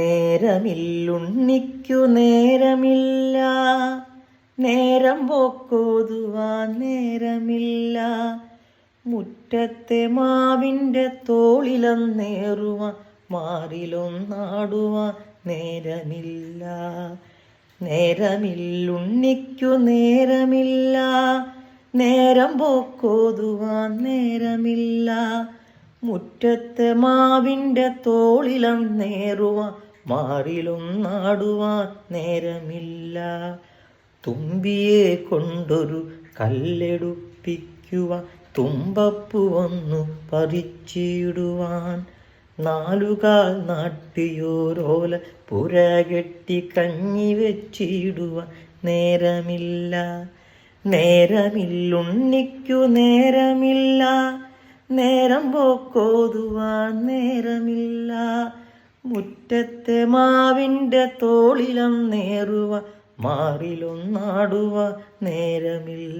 നേരമില്ലുണ്ണിക്കു നേരമില്ല, നേരം പോക്കോതുവാൻ നേരമില്ല. മുറ്റത്തെ മാവിൻ്റെ തോളിലൊന്നേറുവാൻ മാറിലൊന്നാടുവാൻ നേരമില്ല. നേരമില്ലുണ്ണിക്കു നേരമില്ല, നേരം പോക്കോതുവാൻ നേരമില്ല. മുറ്റത്തെ മാവിൻ്റെ തോളിലൊന്നേറുവാൻ മാറിലൊന്നാടുവാൻ നേരമില്ല. തുമ്പിയെ കൊണ്ടൊരു കല്ലെടുപ്പിക്കുവാൻ തുമ്പപ്പൂ വന്നു പറിച്ചിടുവാൻ. നാലുകാൽ നാട്ടിയോരോല പുരകെട്ടി കഞ്ഞി വെച്ചിടുവാൻ നേരമില്ല. നേരമില്ലുണ്ണിക്കു നേരമില്ല, നേരം പോക്കോതുവാൻ നേരമില്ല. മുറ്റത്തെ മാവിൻ്റെ തോളിലൊന്നേറുവാൻ മാറിലൊന്നാടുവാൻ നേരമില്ല.